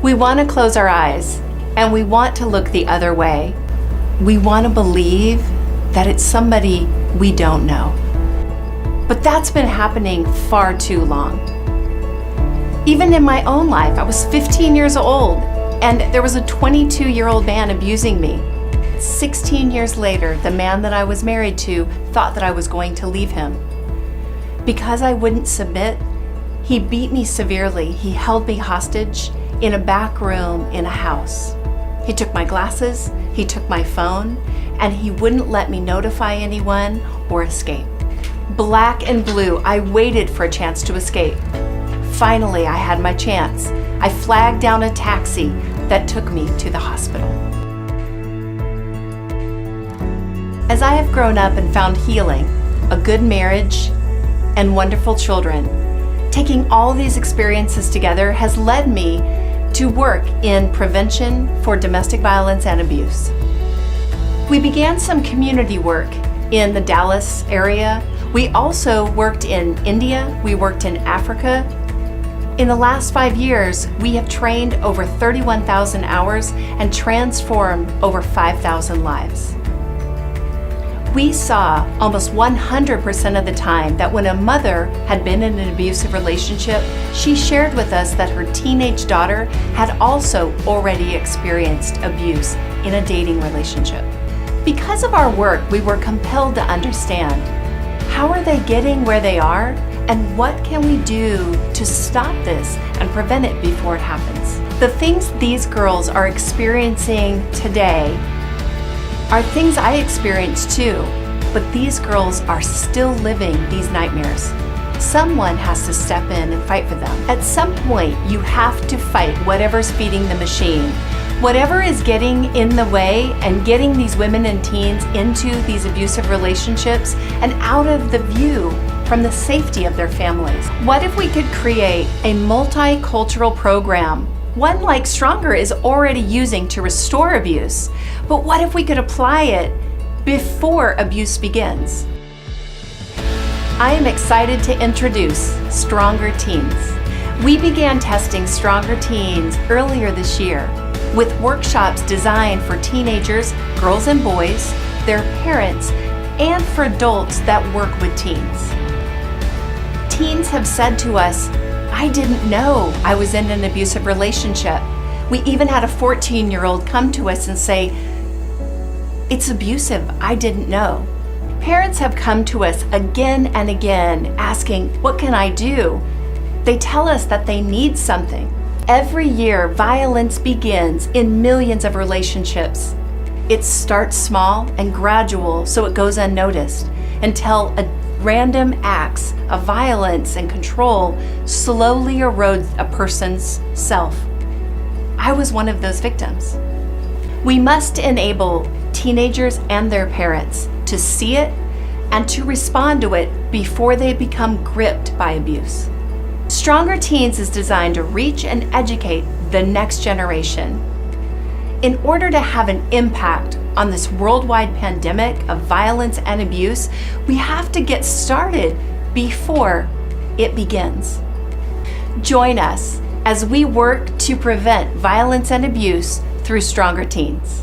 We want to close our eyes and we want to look the other way. We want to believe that it's somebody we don't know. But that's been happening far too long. Even in my own life, I was 15 years old and there was a 22-year-old man abusing me. 16 years later, the man that I was married to thought that I was going to leave him. Because I wouldn't submit, he beat me severely. He held me hostage in a back room in a house. He took my glasses, he took my phone, and he wouldn't let me notify anyone or escape. Black and blue, I waited for a chance to escape. Finally, I had my chance. I flagged down a taxi that took me to the hospital. As I have grown up and found healing, a good marriage, and wonderful children, taking all these experiences together has led me to work in prevention for domestic violence and abuse. We began some community work in the Dallas area. We also worked in India, we worked in Africa. In the last 5 years, we have trained over 31,000 hours and transformed over 5,000 lives. We saw almost 100% of the time that when a mother had been in an abusive relationship, she shared with us that her teenage daughter had also already experienced abuse in a dating relationship. Because of our work, we were compelled to understand, how are they getting where they are, and what can we do to stop this and prevent it before it happens? The things these girls are experiencing today are things I experienced too, but these girls are still living these nightmares. Someone has to step in and fight for them. At some point, you have to fight whatever's feeding the machine. Whatever is getting in the way and getting these women and teens into these abusive relationships and out of the view from the safety of their families. What if we could create a multicultural program, one like Stronger is already using to restore abuse, but what if we could apply it before abuse begins? I am excited to introduce Stronger Teens. We began testing Stronger Teens earlier this year with workshops designed for teenagers, girls and boys, their parents, and for adults that work with teens. Teens have said to us, I didn't know I was in an abusive relationship. We even had a 14-year-old come to us and say, it's abusive, I didn't know. Parents have come to us again and again asking, what can I do? They tell us that they need something. Every year, violence begins in millions of relationships. It starts small and gradual so it goes unnoticed until random acts of violence and control slowly erode a person's self. I was one of those victims. We must enable teenagers and their parents to see it and to respond to it before they become gripped by abuse. Stronger Teens is designed to reach and educate the next generation. In order to have an impact on this worldwide pandemic of violence and abuse, we have to get started before it begins. Join us as we work to prevent violence and abuse through Stronger Teens.